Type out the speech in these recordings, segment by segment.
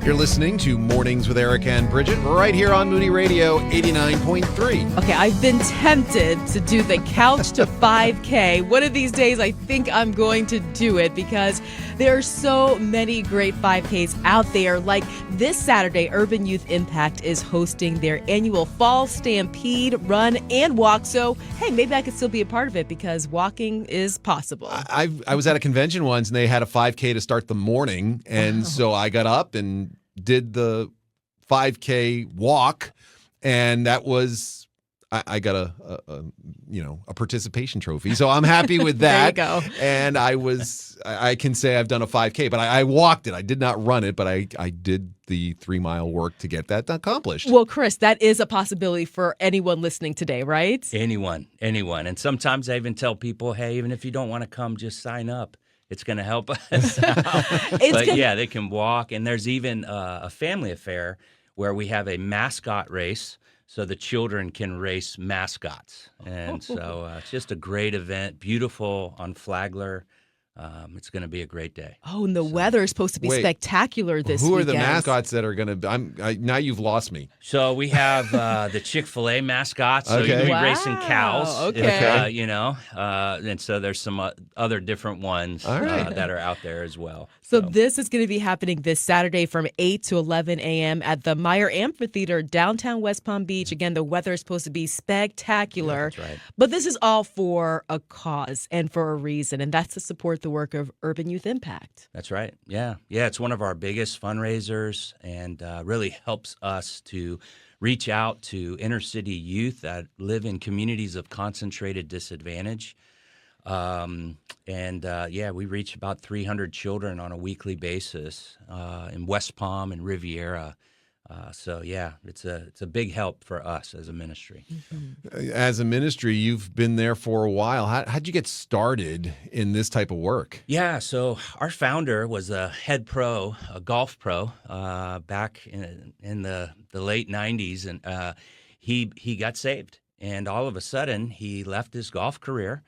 You're listening to Mornings with Erica and Bridget right here on Moody Radio 89.3. Okay, I've been tempted to do the Couch to 5K. One of these days, I think I'm going to do it because there are so many great 5Ks out there. Like this Saturday, Urban Youth Impact is hosting their annual Fall Stampede Run and Walk. So, hey, maybe I could still be a part of it because walking is possible. I was at a convention once and they had a 5K to start the morning. And so I got up and did the 5K walk. And that was, I got a participation trophy. So I'm happy with that. There you go. And I can say I've done a 5K, but I walked it. I did not run it, but I did the 3-mile work to get that accomplished. Well, Chris, that is a possibility for anyone listening today, right? Anyone. And sometimes I even tell people, hey, even if you don't want to come, just sign up. It's going to help us out. Yeah, they can walk. And there's even a family affair where we have a mascot race so the children can race mascots. And so it's just a great event, beautiful on Flagler. It's going to be a great day. Oh, and the weather is supposed to be spectacular this weekend. Who are the mascots that are going to now you've lost me. So we have the Chick-fil-A mascots. So Okay. you're going to be racing cows. Okay. And so there's some other different ones that are out there as well. So this is going to be happening this Saturday from 8 to 11 a.m. at the Meyer Amphitheater, downtown West Palm Beach. Again, the weather is supposed to be spectacular. Yeah, that's right. But this is all for a cause and for a reason, and that's to support the work of Urban Youth Impact. That's right. Yeah. It's one of our biggest fundraisers and really helps us to reach out to inner city youth that live in communities of concentrated disadvantage. We reach about 300 children on a weekly basis in West Palm and Riviera. It's a big help for us as a ministry. Mm-hmm. As a ministry, you've been there for a while. How'd you get started in this type of work? Yeah, so our founder was a head pro, a golf pro, back in the late 90s, and he got saved. And all of a sudden, he left his golf career,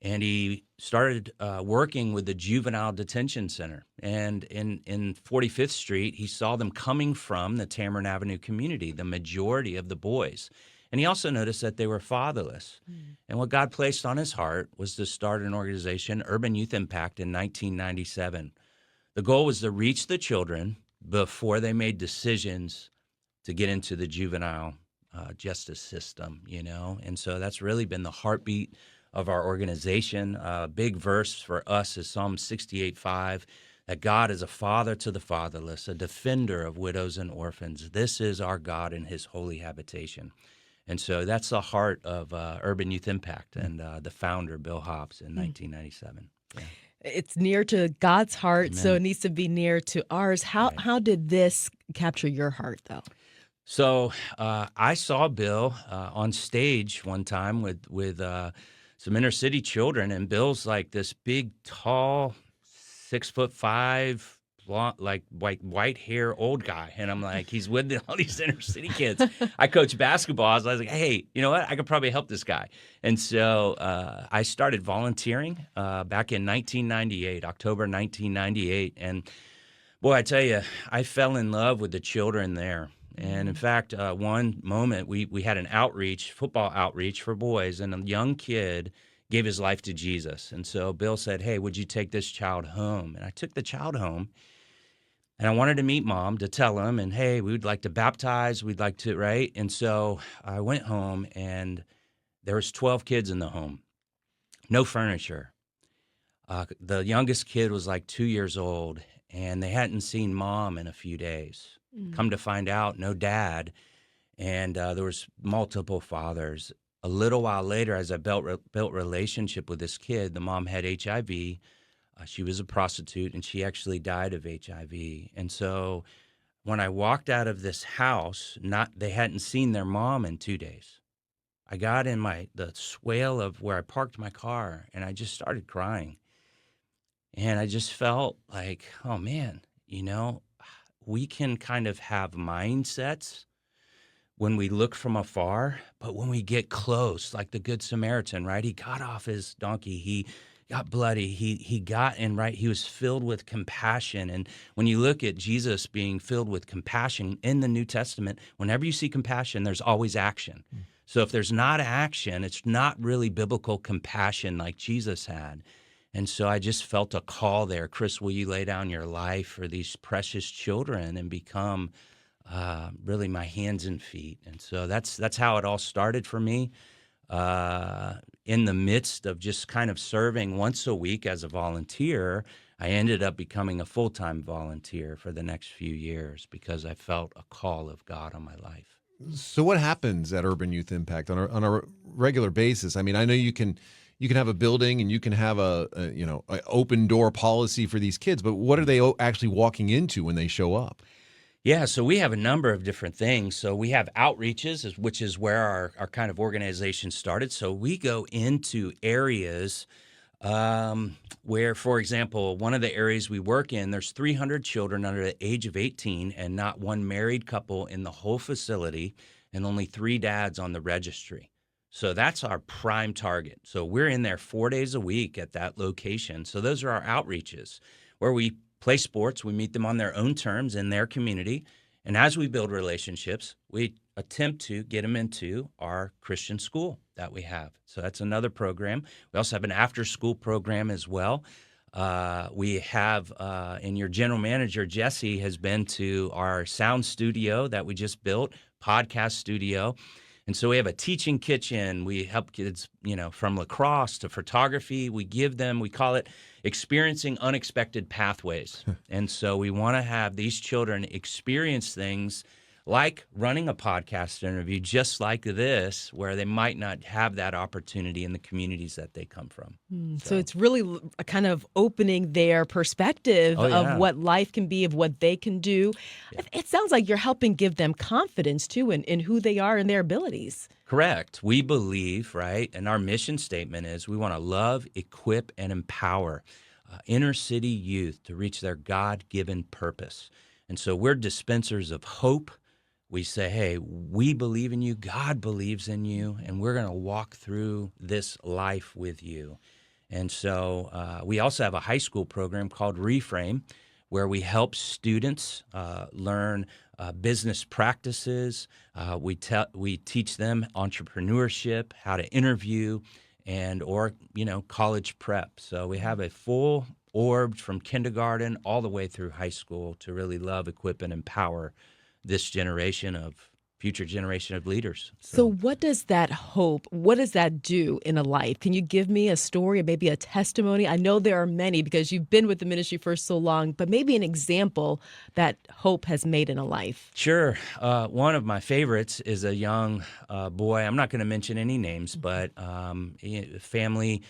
and he started working with the Juvenile Detention Center. And in 45th Street, he saw them coming from the Tamarind Avenue community, the majority of the boys. And he also noticed that they were fatherless. And what God placed on his heart was to start an organization, Urban Youth Impact, in 1997. The goal was to reach the children before they made decisions to get into the juvenile justice system, And so that's really been the heartbeat of our organization. A big verse for us is Psalm 68:5, that God is a father to the fatherless, a defender of widows and orphans. This is our God in his holy habitation. And so that's the heart of Urban Youth Impact and the founder, Bill Hobbs, in 1997. Yeah. It's near to God's heart, Amen. so it needs to be near to ours. How did this capture your heart, though? So I saw Bill on stage one time with some inner city children, and Bill's like this big, tall, 6'5", blonde, like white hair old guy, and I'm like, he's with all these inner city kids. I coach basketball. So I was like, hey, you know what? I could probably help this guy, and so I started volunteering back in 1998, October 1998, and boy, I tell you, I fell in love with the children there. And in fact, one moment we had an football outreach for boys, and a young kid gave his life to Jesus. And so Bill said, hey, would you take this child home? And I took the child home, and I wanted to meet mom to tell him, and hey, we would like to baptize, we'd like to, right? And so I went home, and there was 12 kids in the home, no furniture. The youngest kid was like 2 years old, and they hadn't seen mom in a few days. Come to find out, no dad, and there was multiple fathers. A little while later, as I built relationship with this kid, the mom had HIV. She was a prostitute, and she actually died of HIV. And so when I walked out of this house, they hadn't seen their mom in 2 days. I got in the swale of where I parked my car, and I just started crying. And I just felt like, oh, man, we can kind of have mindsets when we look from afar, but when we get close, like the Good Samaritan, right? He got off his donkey. He got bloody. He got in right. He was filled with compassion. And when you look at Jesus being filled with compassion in the New Testament, whenever you see compassion, there's always action. So if there's not action, it's not really biblical compassion like Jesus had. And so I just felt a call there. Chris, will you lay down your life for these precious children and become really my hands and feet? And so that's how it all started for me. In the midst of just kind of serving once a week as a volunteer, I ended up becoming a full-time volunteer for the next few years because I felt a call of God on my life. So what happens at Urban Youth Impact on a regular basis? I mean, I know you can have a building and you can have a open door policy for these kids, but what are they actually walking into when they show up? Yeah, so we have a number of different things. So we have outreaches, which is where our kind of organization started. So we go into areas where, for example, one of the areas we work in, there's 300 children under the age of 18 and not one married couple in the whole facility and only 3 dads on the registry. So that's our prime target. So we're in there 4 days a week at that location. So those are our outreaches where we play sports. We meet them on their own terms in their community. And as we build relationships, we attempt to get them into our Christian school that we have. So that's another program. We also have an after-school program as well. We have, and your general manager, Jesse, has been to our sound studio that we just built, podcast studio. And so we have a teaching kitchen. We help kids, from lacrosse to photography. We give them, we call it experiencing unexpected pathways. And so we want to have these children experience things like running a podcast interview just like this, where they might not have that opportunity in the communities that they come from. So it's really a kind of opening their perspective of what life can be, of what they can do. Yeah. It sounds like you're helping give them confidence, too, in who they are and their abilities. Correct. We believe, right, and our mission statement is we want to love, equip, and empower inner city youth to reach their God-given purpose. And so we're dispensers of hope. We say, hey, we believe in you, God believes in you, and we're going to walk through this life with you. And so we also have a high school program called Reframe, where we help students learn business practices. We teach them entrepreneurship, how to interview, or college prep. So we have a full orb from kindergarten all the way through high school to really love, equip, and empower this future generation of leaders. So what does that do in a life? Can you give me a story, maybe a testimony? I know there are many because you've been with the ministry for so long, but maybe an example that hope has made in a life. Sure. One of my favorites is a young boy. I'm not going to mention any names, but family,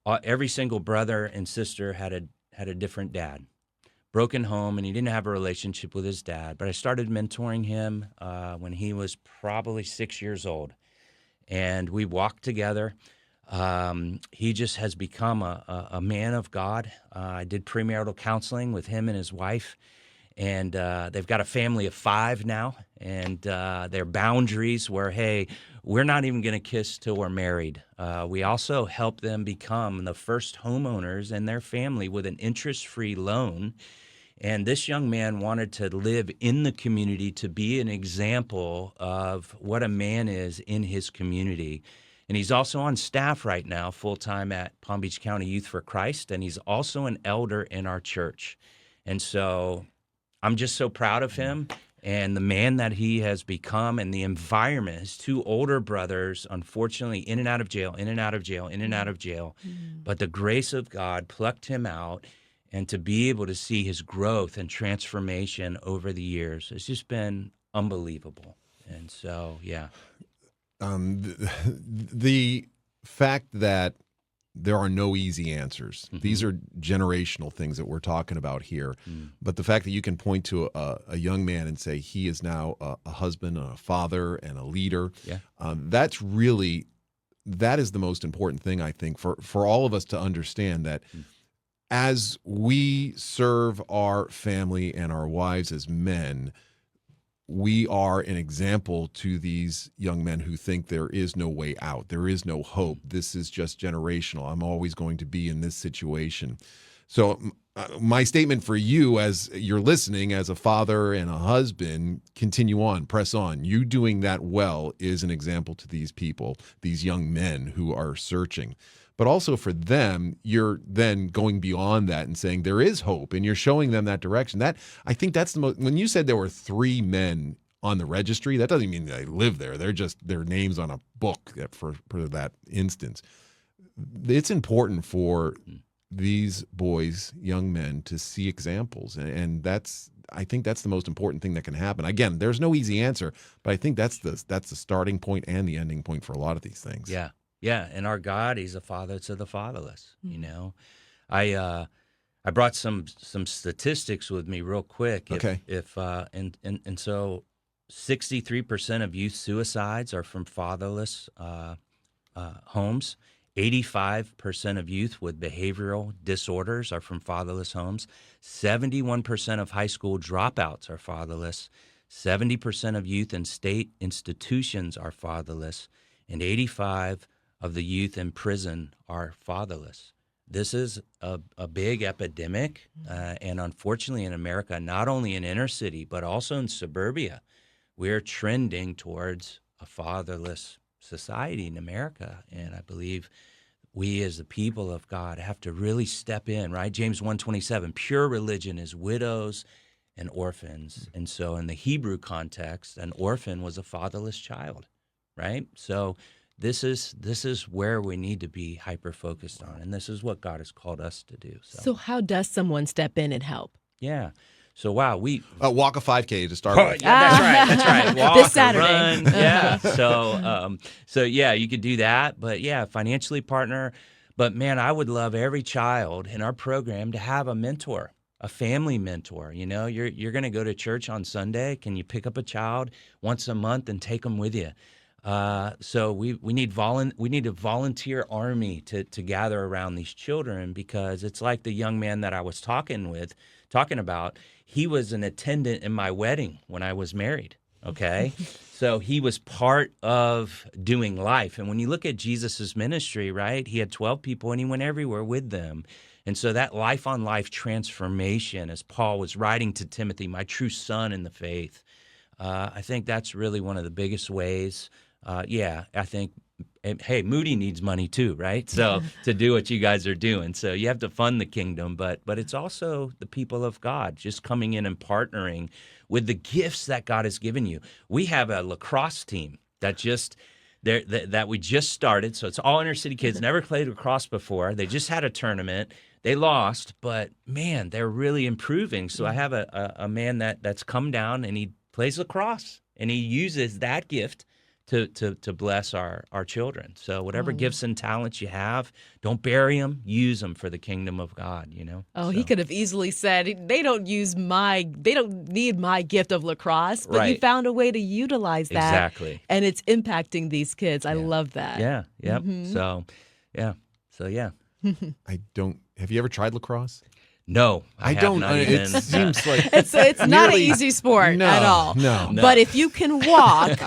every single brother and sister had a different dad. Broken home, and he didn't have a relationship with his dad. But I started mentoring him when he was probably 6 years old, and we walked together. He just has become a man of God. I did premarital counseling with him and his wife, and they've got a family of 5 now, and their boundaries were, hey, we're not even going to kiss till we're married. We also help them become the first homeowners in their family with an interest-free loan. And this young man wanted to live in the community to be an example of what a man is in his community. And he's also on staff right now, full-time at Palm Beach County Youth for Christ, and he's also an elder in our church. And so I'm just so proud of him and the man that he has become and the environment. His 2 older brothers, unfortunately, in and out of jail, in and out of jail, in and out of jail. But the grace of God plucked him out. And to be able to see his growth and transformation over the years has just been unbelievable. And so, yeah. The fact that there are no easy answers. Mm-hmm. These are generational things that we're talking about here. But the fact that you can point to a young man and say he is now a husband, a father, and a leader, that is the most important thing, I think, for all of us to understand that as we serve our family and our wives as men, we are an example to these young men who think there is no way out. There is no hope. This is just generational. I'm always going to be in this situation. So my statement for you as you're listening, as a father and a husband, continue on, press on. You doing that well is an example to these people, these young men who are searching. But also for them, you're then going beyond that and saying there is hope, and you're showing them that direction. That, I think that's the most, when you said there were 3 men on the registry, that doesn't mean they live there. They're just their names on a book for that instance. It's important for these boys, young men, to see examples, and I think that's the most important thing that can happen. Again, there's no easy answer, but I think that's the starting point and the ending point for a lot of these things. Yeah. Yeah, and our God, He's a father to the fatherless. You know, I brought some statistics with me real quick. Okay. And so 63% of youth suicides are from fatherless homes. 85% of youth with behavioral disorders are from fatherless homes. 71% of high school dropouts are fatherless. 70% of youth in state institutions are fatherless, and 85% of the youth in prison are fatherless. This is a big epidemic, and unfortunately in America, not only in inner city, but also in suburbia, we're trending towards a fatherless society in America. And I believe we as the people of God have to really step in, right? James 1:27, pure religion is widows and orphans. And so in the Hebrew context, an orphan was a fatherless child, right? So this is where we need to be hyper-focused on, and this is what God has called us to do. So how does someone step in and help? Yeah. So, wow, we walk a 5K to start with. Yeah, that's right. Walk This or Saturday. run. Yeah. So yeah, you could do that. But yeah, financially partner. But man, I would love every child in our program to have a mentor, a family mentor. You know, you're going to go to church on Sunday. Can you pick up a child once a month and take them with you? So we need a volunteer army to gather around these children, because it's like the young man that I was talking about. He was an attendant in my wedding when I was married. Okay. So he was part of doing life. And when you look at Jesus's ministry, right, he had 12 people and he went everywhere with them. And so that life on life transformation, as Paul was writing to Timothy, my true son in the faith, I think that's really one of the biggest ways. I think, hey, Moody needs money too, right? So to do what you guys are doing. So you have to fund the kingdom, but it's also the people of God just coming in and partnering with the gifts that God has given you. We have a lacrosse team that we just started. So it's all inner city kids, never played lacrosse before. They just had a tournament. They lost, but man, they're really improving. So I have a man that's come down and he plays lacrosse, and he uses that gift to bless our children. So whatever gifts and talents you have, don't bury them, use them for the kingdom of God, you know? He could have easily said, they don't need my gift of lacrosse, but you found a way to utilize that. Exactly. And it's impacting these kids. I love that. Yeah, yep. Mm-hmm. So yeah. Have you ever tried lacrosse? No, I don't. It seems like it's not an easy sport at all. No. But if you can walk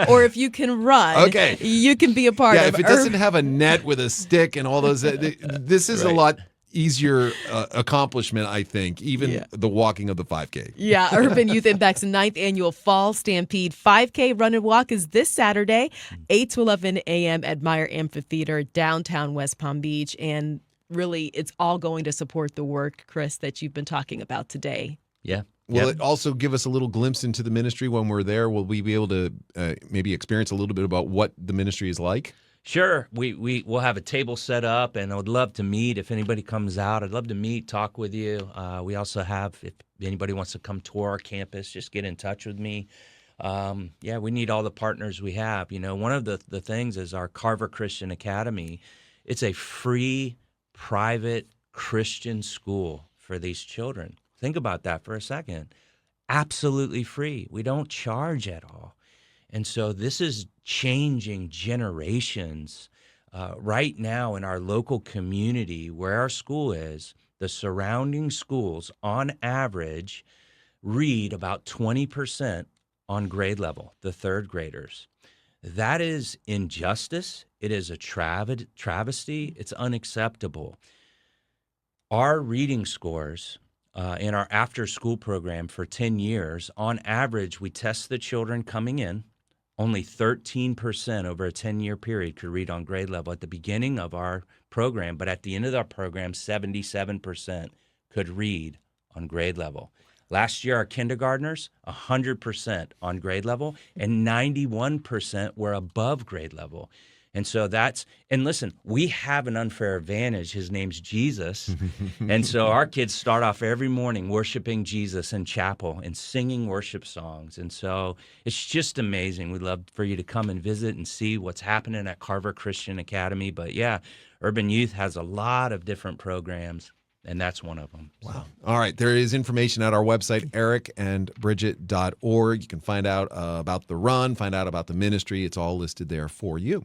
or if you can run, you can be a part of it. If it doesn't have a net with a stick and all those, this is a lot easier accomplishment, I think, even the walking of the 5K. Yeah, Urban Youth Impact's 9th annual Fall Stampede 5K Run and Walk is this Saturday, 8 to 11 a.m. at Meyer Amphitheater, downtown West Palm Beach. And really, it's all going to support the work, Chris, that you've been talking about today. Yeah. Will it also give us a little glimpse into the ministry when we're there? Will we be able to maybe experience a little bit about what the ministry is like? Sure. We'll have a table set up, and I would love to meet. If anybody comes out, I'd love to meet, talk with you. We also have, if anybody wants to come tour our campus, just get in touch with me. We need all the partners we have. You know, one of the things is our Carver Christian Academy. It's a free private Christian school for these children. Think about that for a second. Absolutely free. We don't charge at all. And so this is changing generations. Right now in our local community where our school is, the surrounding schools on average read about 20% on grade level, the third graders. That is injustice. It is a travesty. It's unacceptable. Our reading scores in our after-school program for 10 years, on average, we test the children coming in. Only 13% over a 10-year period could read on grade level at the beginning of our program, but at the end of our program, 77% could read on grade level. Last year, our kindergartners, 100% on grade level, and 91% were above grade level. And so and listen, we have an unfair advantage. His name's Jesus. And so our kids start off every morning worshiping Jesus in chapel and singing worship songs. And so it's just amazing. We'd love for you to come and visit and see what's happening at Carver Christian Academy. But yeah, Urban Youth has a lot of different programs, and that's one of them. Wow. All right. There is information at our website, ericandbridget.org. You can find out about the run, find out about the ministry. It's all listed there for you.